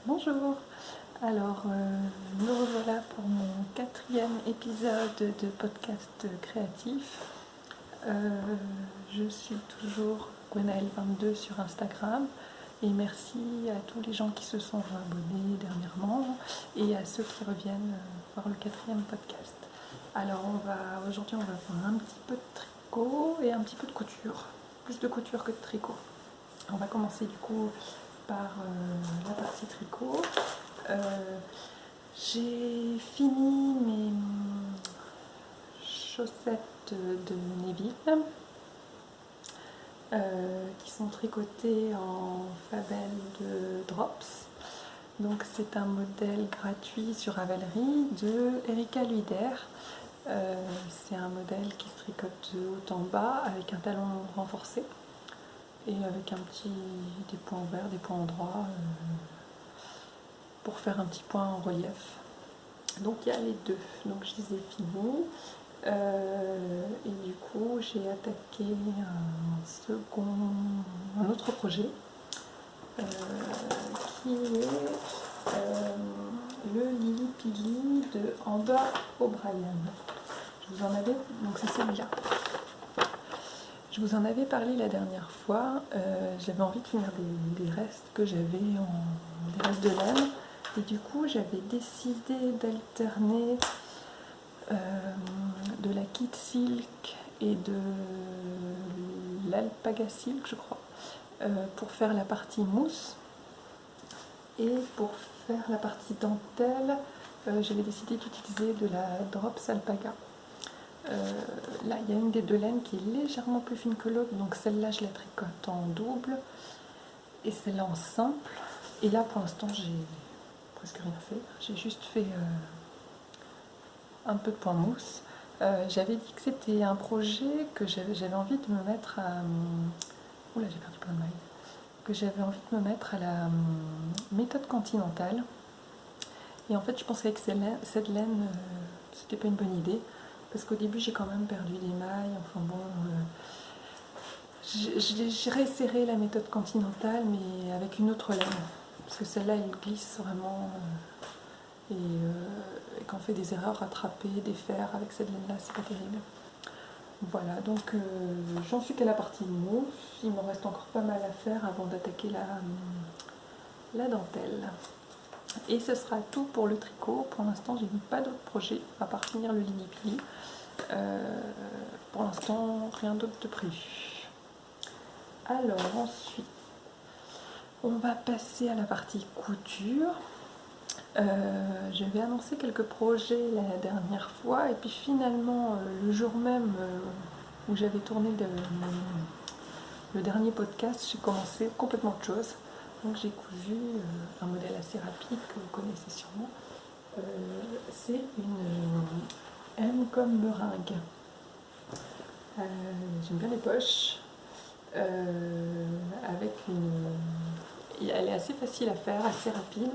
Bonjour, alors nous revoilà pour mon 4e épisode de podcast créatif. Je suis toujours Gwenaëlle22 sur Instagram et merci à tous les gens qui se sont abonnés dernièrement et à ceux qui reviennent voir le 4e podcast. Alors aujourd'hui on va faire un petit peu de tricot et un petit peu de couture, plus de couture que de tricot. On va commencer du coup par la partie tricot. J'ai fini mes chaussettes de Neville qui sont tricotées en Fabel de Drops. Donc c'est un modèle gratuit sur Ravelry de Erika Luider. C'est un modèle qui se tricote de haut en bas avec un talon renforcé et avec des points ouverts, des points endroits pour faire un petit point en relief. Donc il y a les deux, donc je les ai finis et du coup j'ai attaqué un autre projet qui est le Lily Pili de Amber O'Brien. Donc c'est celui-là. Je vous en avais parlé la dernière fois, j'avais envie de finir des restes que j'avais des restes de laine. Et du coup, j'avais décidé d'alterner de la kit silk et de l'alpaga silk, je crois, pour faire la partie mousse. Et pour faire la partie dentelle, j'avais décidé d'utiliser de la drops alpaga. Là, il y a une des deux laines qui est légèrement plus fine que l'autre, donc celle-là, je la tricote en double et celle-là en simple. Et là, pour l'instant, j'ai presque rien fait. J'ai juste fait un peu de point mousse. J'avais dit que c'était un projet que j'avais envie de me mettre à... Oula, j'ai perdu plein de mailles. Que j'avais envie de me mettre à la méthode continentale. Et en fait, je pensais que cette laine, c'était pas une bonne idée. Parce qu'au début, j'ai quand même perdu des mailles. Enfin bon... j'ai réessayé la méthode continentale, mais avec une autre laine. Parce que celle-là, elle glisse vraiment... et quand on fait des erreurs, rattraper, défaire avec cette laine là, c'est pas terrible. Voilà, donc j'en suis qu'à la partie mousse, il me reste encore pas mal à faire avant d'attaquer la dentelle. Et ce sera tout pour le tricot. Pour l'instant, j'ai pas d'autres projets à part finir le Lily Pili. Pour l'instant, rien d'autre de prévu. Alors ensuite, on va passer à la partie couture. J'avais annoncé quelques projets la dernière fois et puis finalement le jour même où j'avais tourné le dernier podcast, j'ai commencé complètement autre chose. Donc j'ai cousu un modèle assez rapide que vous connaissez sûrement. C'est une M comme meringue. J'aime bien les poches. Elle est assez facile à faire, assez rapide.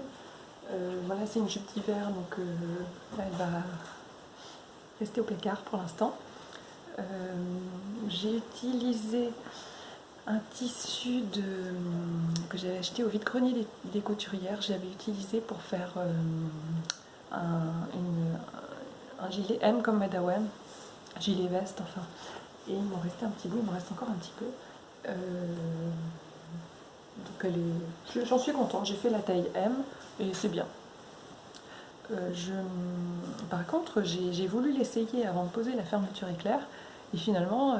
Voilà, c'est une jupe d'hiver, donc là, elle va rester au placard pour l'instant. J'ai utilisé un tissu que j'avais acheté au vide-grenier des couturières. J'avais utilisé pour faire un gilet M comme Madawan, gilet veste, enfin. Et il m'en restait un petit bout, il m'en reste encore un petit peu. Donc j'en suis contente, j'ai fait la taille M et c'est bien. Par contre, j'ai voulu l'essayer avant de poser la fermeture éclair et finalement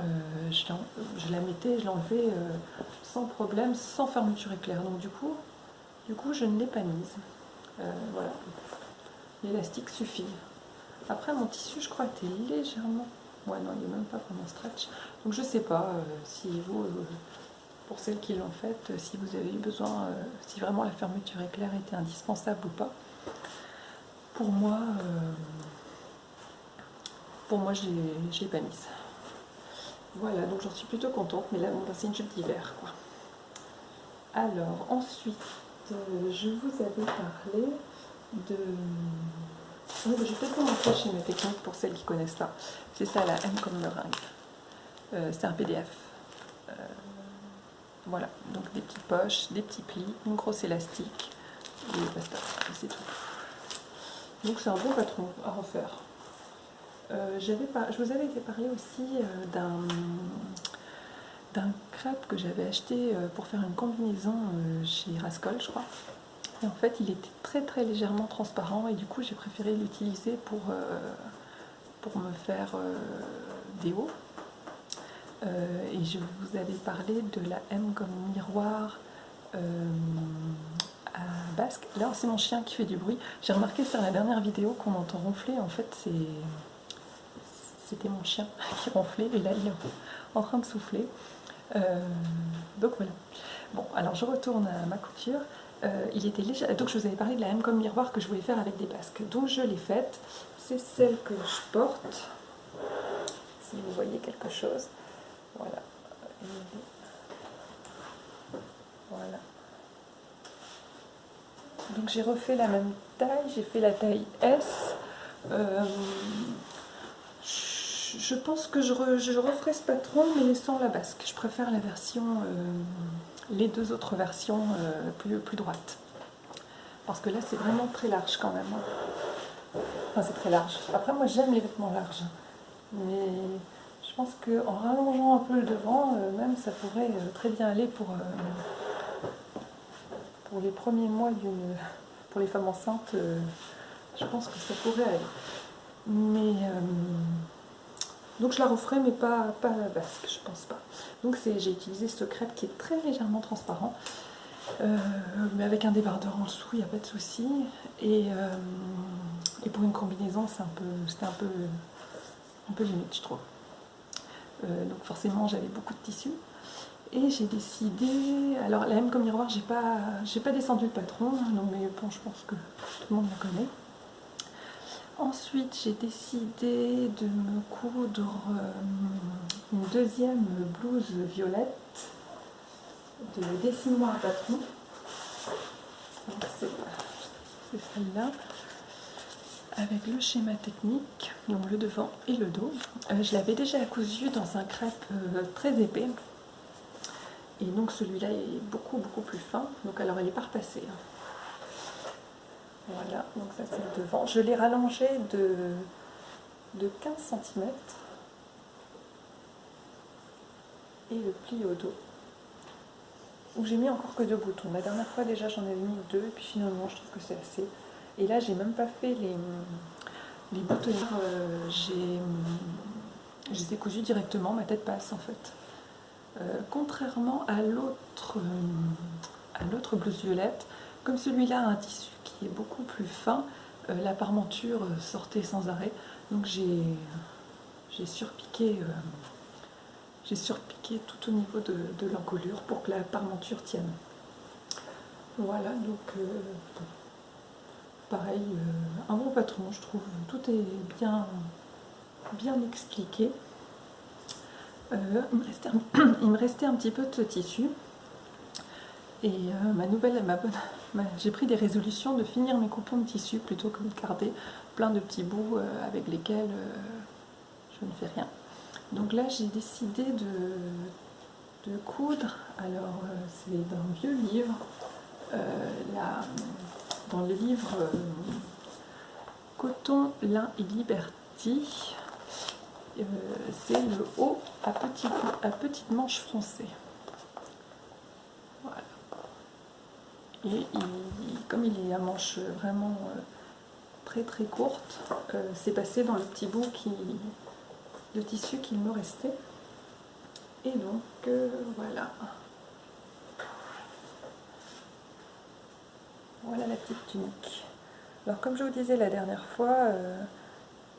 je la mettais, je l'enlevais sans problème, sans fermeture éclair. Donc du coup je ne l'ai pas mise. Voilà, l'élastique suffit. Après mon tissu, je crois, était légèrement... Ouais, non, il n'est même pas vraiment stretch. Donc je sais pas si vous... pour celles qui l'ont faite, si vous avez eu besoin, si vraiment la fermeture éclair était indispensable ou pas. Pour moi, je l'ai pas mise. Voilà, donc j'en suis plutôt contente, mais là, bon, c'est une jupe d'hiver, quoi. Alors, ensuite, je vous avais parlé de... Oui, je vais peut-être vous montrer chez mes techniques pour celles qui ne connaissent pas. C'est ça, la M comme meringue. C'est un PDF. Voilà, donc des petites poches, des petits plis, une grosse élastique et basta, c'est tout. Donc c'est un bon patron à refaire. Je vous avais parlé aussi d'un crêpe que j'avais acheté pour faire une combinaison chez Rascol, je crois. Et en fait, il était très très légèrement transparent et du coup, j'ai préféré l'utiliser pour me faire des hauts. Et je vous avais parlé de la M comme miroir à basque. Là, c'est mon chien qui fait du bruit. J'ai remarqué sur la dernière vidéo qu'on entend ronfler. En fait, c'était mon chien qui ronflait et là, il est en train de souffler. Donc voilà. Bon, alors je retourne à ma couture. Il était léger. Donc je vous avais parlé de la M comme miroir que je voulais faire avec des basques. Donc je l'ai faite. C'est celle que je porte. Si vous voyez quelque chose. Voilà. Voilà. Donc j'ai refait la même taille. J'ai fait la taille S. Je pense que je referai ce patron mais sans la basque. Je préfère la version, les deux autres versions plus droites. Parce que là c'est vraiment très large quand même. Enfin c'est très large. Après moi j'aime les vêtements larges. Mais je pense qu'en rallongeant un peu le devant, même ça pourrait très bien aller pour les premiers mois pour les femmes enceintes. Je pense que ça pourrait aller. Mais donc je la referai mais pas à la basque, je pense pas. Donc j'ai utilisé ce crêpe qui est très légèrement transparent, mais avec un débardeur en dessous, il n'y a pas de souci. Et pour une combinaison, c'était un peu limite, je trouve. Donc forcément, j'avais beaucoup de tissu. Et j'ai décidé... Alors la M comme miroir, j'ai pas descendu le patron, non, mais bon, je pense que tout le monde la connaît. Ensuite, j'ai décidé de me coudre une deuxième blouse violette de Dessine-moi un patron. C'est celle-là, avec le schéma technique, donc le devant et le dos. Je l'avais déjà cousue dans un crêpe très épais. Et donc celui-là est beaucoup plus fin. Donc alors elle n'est pas repassée. Voilà, donc ça c'est le devant. Je l'ai rallongé de 15 cm. Et le pli au dos. Où j'ai mis encore que 2 boutons. La dernière fois déjà j'en avais mis 2. Et puis finalement je trouve que c'est assez. Et là j'ai même pas fait les boutonnières. Je les ai cousus directement, ma tête passe en fait. Contrairement à l'autre blouse violette, comme celui-là a un tissu qui est beaucoup plus fin, la parmenture sortait sans arrêt. Donc j'ai surpiqué tout au niveau de l'encolure pour que la parmenture tienne. Voilà, donc pareil, un bon patron, je trouve. Tout est bien expliqué. Il me restait un petit peu de tissu. Et j'ai pris des résolutions de finir mes coupons de tissu plutôt que de garder plein de petits bouts avec lesquels je ne fais rien. Donc là j'ai décidé de coudre. Alors c'est dans un vieux livre, dans le livre Coton, lin et Liberty. C'est le haut à petite manche froncée. Voilà. Et comme il est à manche vraiment très courte, c'est passé dans le petit bout de tissu qu'il me restait. Et donc voilà. Voilà la petite tunique. Alors comme je vous disais la dernière fois,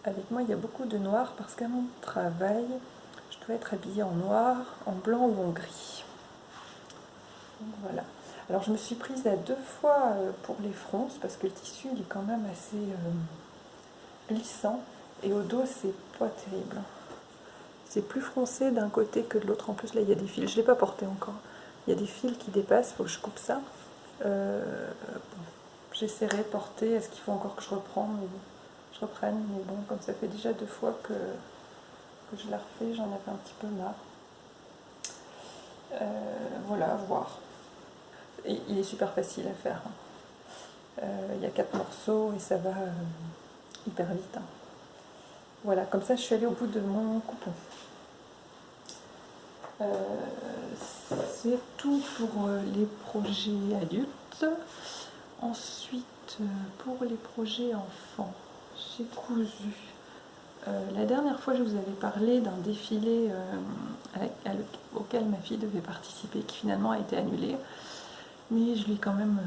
avec moi il y a beaucoup de noir parce qu'à mon travail, je dois être habillée en noir, en blanc ou en gris. Donc voilà. Alors je me suis prise à 2 fois pour les fronces parce que le tissu il est quand même assez lissant et au dos c'est pas terrible. C'est plus froncé d'un côté que de l'autre. En plus là il y a des fils, je ne l'ai pas porté encore. Il y a des fils qui dépassent, il faut que je coupe ça. Bon, j'essaierai de porter, est-ce qu'il faut encore que je reprenne, mais bon, comme ça fait déjà 2 fois que je la refais, j'en avais un petit peu marre. Voilà, à voir. Et il est super facile à faire. 4 morceaux et ça va hyper vite. Hein. Voilà, comme ça je suis allée au bout de mon coupon. C'est tout pour les projets adultes. Ensuite, pour les projets enfants, j'ai cousu. La dernière fois, je vous avais parlé d'un défilé auquel ma fille devait participer, qui finalement a été annulé. Mais je lui ai quand même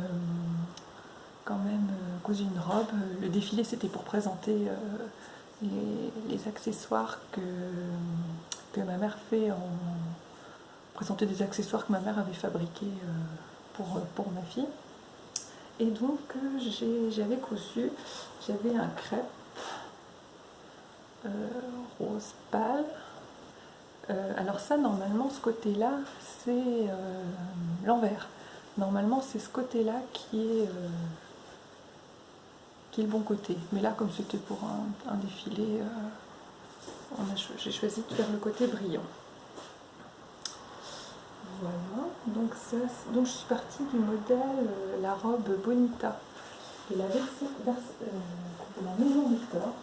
cousu une robe. Le défilé, c'était pour présenter les accessoires que ma mère fait présenter des accessoires que ma mère avait fabriqués pour ma fille. Et donc j'avais cousu, j'avais un crêpe rose pâle. Alors ça, normalement, ce côté-là, c'est l'envers. Normalement, c'est ce côté-là qui est le bon côté. Mais là, comme c'était pour un défilé, j'ai choisi de faire le côté brillant. Voilà, donc je suis partie du modèle, la robe Bonita, de la Maison Victor.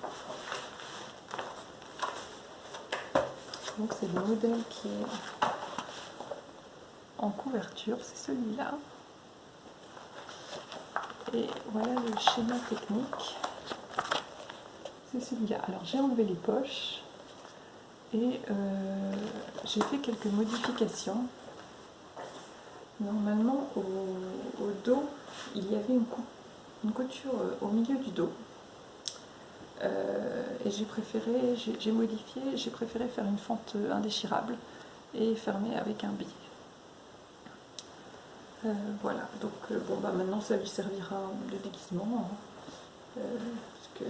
Donc c'est le modèle qui est en couverture, c'est celui-là. Et voilà le schéma technique, c'est celui-là. Alors j'ai enlevé les poches et j'ai fait quelques modifications. Normalement, au dos, il y avait une couture au milieu du dos. Et j'ai modifié, j'ai préféré faire une fente indéchirable et fermer avec un billet. Voilà, donc bon, bah, maintenant ça lui servira de déguisement, hein, parce que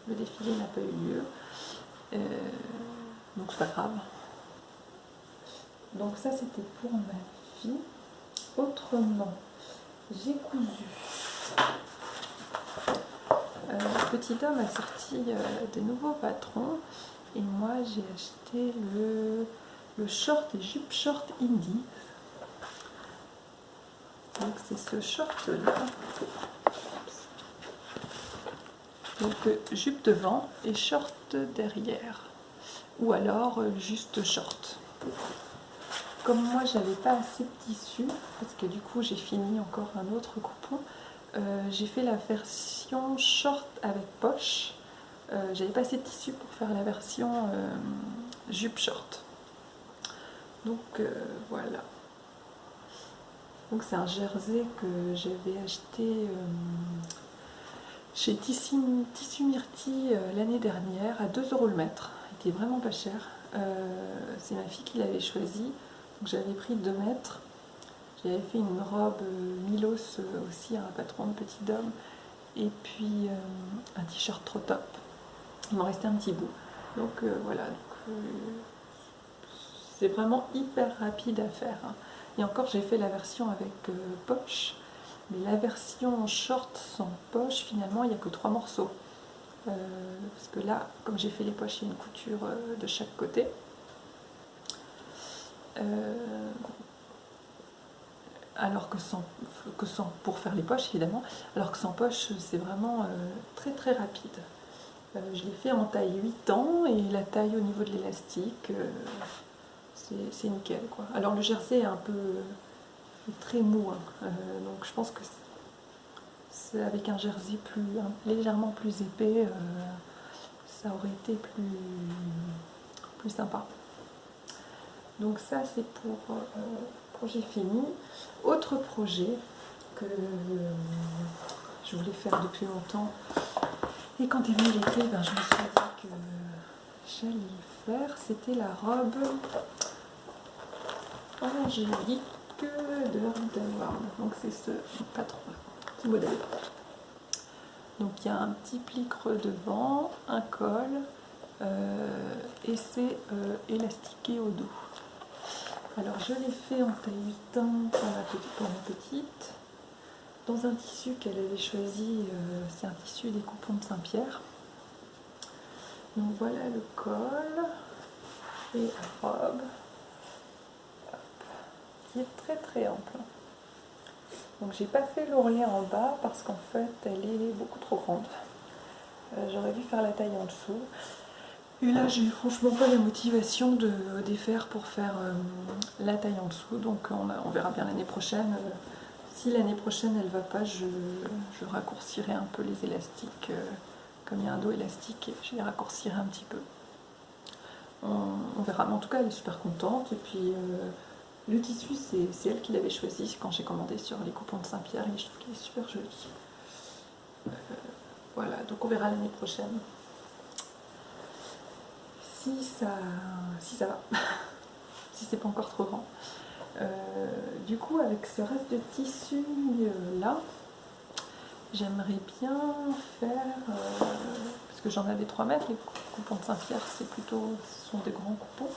le défilé n'a pas eu lieu. Donc c'est pas grave. Donc ça c'était pour ma fille. Autrement, j'ai cousu. Petit homme a sorti des nouveaux patrons et moi j'ai acheté le short et jupe short indie. Donc c'est ce short là. Donc jupe devant et short derrière. Ou alors juste short. Comme moi j'avais pas assez de tissu, parce que du coup j'ai fini encore un autre coupon, j'ai fait la version short avec poche. J'avais pas assez de tissu pour faire la version jupe short. Donc voilà. Donc c'est un jersey que j'avais acheté chez Tissu Myrtille l'année dernière à 2 € le mètre. Il était vraiment pas cher. C'est ma fille qui l'avait choisi. Donc j'avais pris 2 mètres. J'avais fait une robe Milos aussi, un patron de petit homme. Et puis un t-shirt trop top. Il m'en restait un petit bout. Donc voilà. C'est vraiment hyper rapide à faire. Hein. Et encore, j'ai fait la version avec poche. Mais la version short sans poche, finalement, il n'y a que 3 morceaux. Parce que là, comme j'ai fait les poches, il y a une couture de chaque côté. Alors que sans, pour faire les poches, évidemment, alors que sans poche, c'est vraiment très très rapide. Je l'ai fait en taille 8 ans et la taille au niveau de l'élastique, c'est nickel, quoi. Alors le jersey est un peu très mou, hein. Donc je pense que c'est avec un jersey légèrement plus épais, ça aurait été plus sympa. Donc ça c'est pour projet fini. Autre projet que je voulais faire depuis longtemps, et quand est venu l'été, ben, je me suis dit que j'allais le faire, c'était la robe angélique de Ward. Donc c'est ce patron, ce modèle. Donc il y a un petit pli creux devant, un col, et c'est élastiqué au dos. Alors je l'ai fait en taille 8 ans pour ma petite, dans un tissu qu'elle avait choisi, c'est un tissu des coupons de Saint-Pierre. Donc voilà le col et la robe, hop, qui est très très ample. Donc j'ai pas fait l'ourlet en bas parce qu'en fait elle est beaucoup trop grande. J'aurais dû faire la taille en dessous. Et là j'ai franchement pas la motivation de défaire pour faire la taille en dessous. Donc on verra bien l'année prochaine. Si l'année prochaine elle va pas, je raccourcirai un peu les élastiques. Comme il y a un dos élastique, je les raccourcirai un petit peu. On verra. Mais en tout cas elle est super contente. Et puis le tissu c'est elle qui l'avait choisi quand j'ai commandé sur les coupons de Saint-Pierre. Et je trouve qu'il est super joli. Voilà, donc on verra l'année prochaine. Si ça va, si c'est pas encore trop grand. Du coup, avec ce reste de tissu là, j'aimerais bien faire, parce que j'en avais 3 mètres, les coupons de Saint-Pierre, ce sont des grands coupons.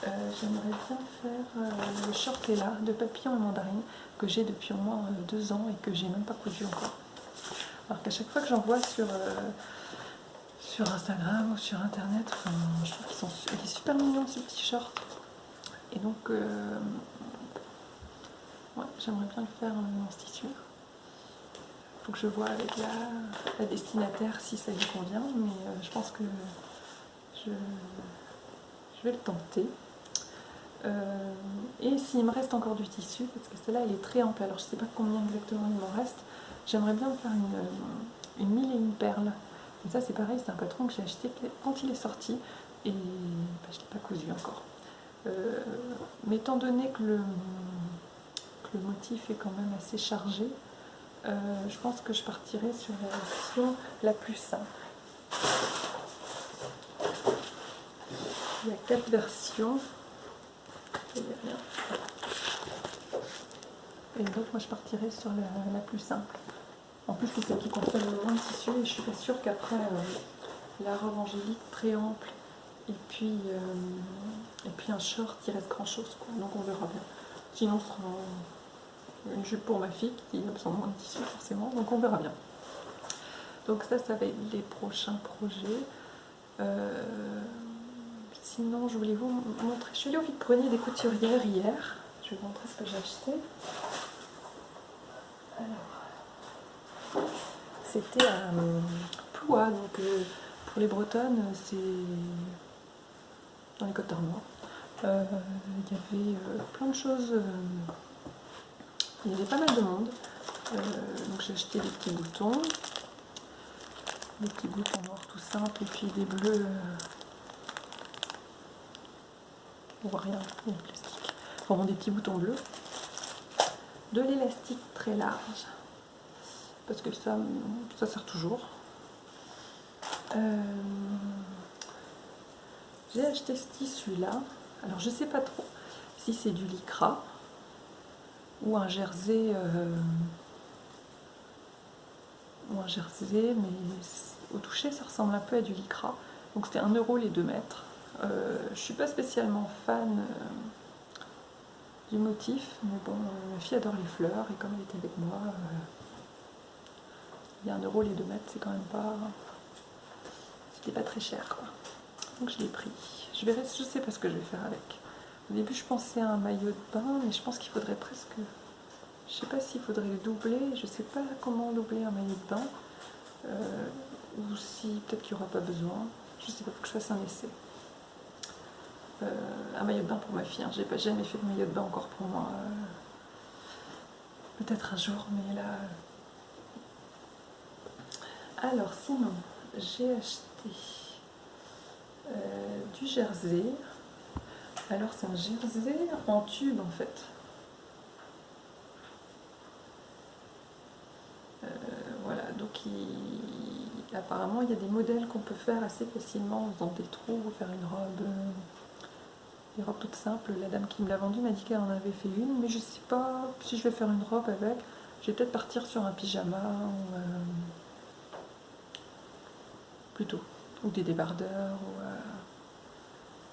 J'aimerais bien faire le short là de papillon et mandarine que j'ai depuis au moins 2 ans et que j'ai même pas cousu encore. Alors qu'à chaque fois que j'en vois sur Instagram ou sur internet, enfin, je trouve qu'il est super mignon ce petit short. Et donc ouais, j'aimerais bien le faire dans ce tissu. Faut que je vois avec la destinataire si ça lui convient, mais je pense que je vais le tenter. Et s'il me reste encore du tissu, parce que celle-là elle est très ample, alors je sais pas combien exactement il m'en reste, j'aimerais bien me faire une 1001 perles. Et ça c'est pareil, c'est un patron que j'ai acheté quand il est sorti et bah, je ne l'ai pas cousu encore. Mais étant donné que le motif est quand même assez chargé, je pense que je partirai sur la version la plus simple. Il y a 4 versions. Et donc moi je partirai sur la plus simple. En plus c'est celle qui consomme le moins de tissu et je suis pas sûre qu'après la robe angélique très ample et puis un short il reste grand chose quoi. Donc on verra bien. Sinon ce sera une jupe pour ma fille qui a besoin de moins de tissu forcément, donc on verra bien. Donc ça va être les prochains projets. Sinon je voulais vous montrer, je suis allée au vide-grenier des couturières hier. Je vais vous montrer ce que j'ai acheté. Alors, c'était à Ploua, donc pour les Bretonnes, c'est dans les Côtes d'Armor. Il y avait plein de choses, il y avait pas mal de monde. Donc j'ai acheté des petits boutons noirs tout simples et puis des bleus. On voit rien, il y a le plastique. Vraiment des petits boutons bleus. De l'élastique très large. Parce que ça sert toujours. J'ai acheté ce tissu là. Alors je sais pas trop si c'est du lycra ou un jersey. Mais au toucher ça ressemble un peu à du lycra. Donc c'était 1 € les 2 mètres. Je suis pas spécialement fan du motif, mais bon, ma fille adore les fleurs et comme elle était avec moi, il y a 1 € les 2 mètres, c'est quand même pas. C'était pas très cher quoi. Donc je l'ai pris. Je sais pas ce que je vais faire avec. Au début je pensais à un maillot de bain, mais je pense qu'il faudrait presque. Je sais pas s'il faudrait le doubler, je sais pas comment doubler un maillot de bain. Ou si peut-être qu'il n'y aura pas besoin. Je sais pas, il faut que je fasse un essai. Un maillot de bain pour ma fille, hein. J'ai pas jamais fait de maillot de bain encore pour moi. Peut-être un jour, mais là. Alors sinon, j'ai acheté du jersey. Alors c'est un jersey en tube en fait. Voilà, donc apparemment il y a des modèles qu'on peut faire assez facilement en faisant des trous, faire une robe, des robes toutes simples. La dame qui me l'a vendu m'a dit qu'elle en avait fait une, mais je sais pas si je vais faire une robe avec. Je vais peut-être partir sur un pyjama plutôt, ou des débardeurs.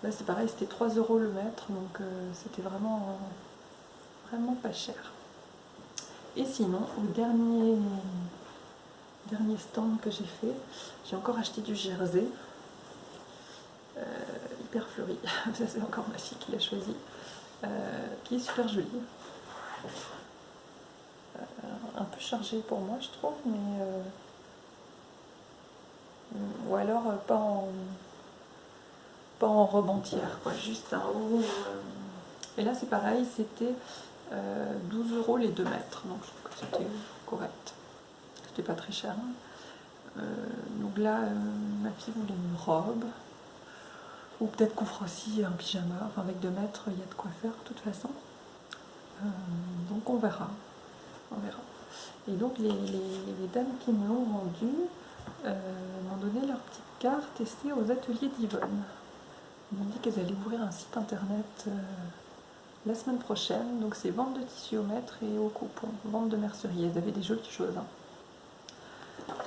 Là c'est pareil, c'était 3 € le mètre, donc c'était vraiment pas cher. Et sinon, au dernier stand que j'ai fait, j'ai encore acheté du jersey hyper fleuri. Ça c'est encore ma fille qui l'a choisi, qui est super joli. un peu chargé pour moi, je trouve, mais ou alors pas en robe entière, quoi, juste un haut. Et là, c'est pareil, c'était 12 € les 2 mètres, donc je trouve que c'était correct. C'était pas très cher. Donc là, ma fille voulait une robe, ou peut-être qu'on fera aussi un pyjama. Enfin, avec 2 mètres, il y a de quoi faire de toute façon. Donc on verra. On verra. Et donc les dames qui me l'ont vendu m'ont donné leur petite carte et c'est aux ateliers d'Yvonne. Ils m'ont dit qu'elles allaient ouvrir un site internet la semaine prochaine. Donc c'est vente de tissu au mètre et au coupon, vente de mercerie. Elles avaient des jolies choses.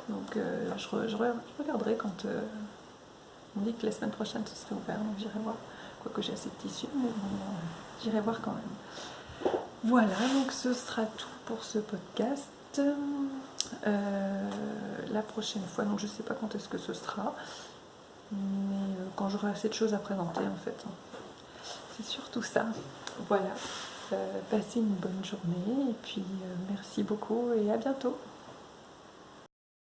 Donc je regarderai quand on me dit que la semaine prochaine ce serait ouvert. Donc j'irai voir. Quoique j'ai assez de tissu, mais bon, j'irai voir quand même. Voilà, donc ce sera tout pour ce podcast. La prochaine fois, donc je ne sais pas quand est-ce que ce sera, mais quand j'aurai assez de choses à présenter en fait. C'est surtout ça. Voilà, passez une bonne journée et puis merci beaucoup et à bientôt.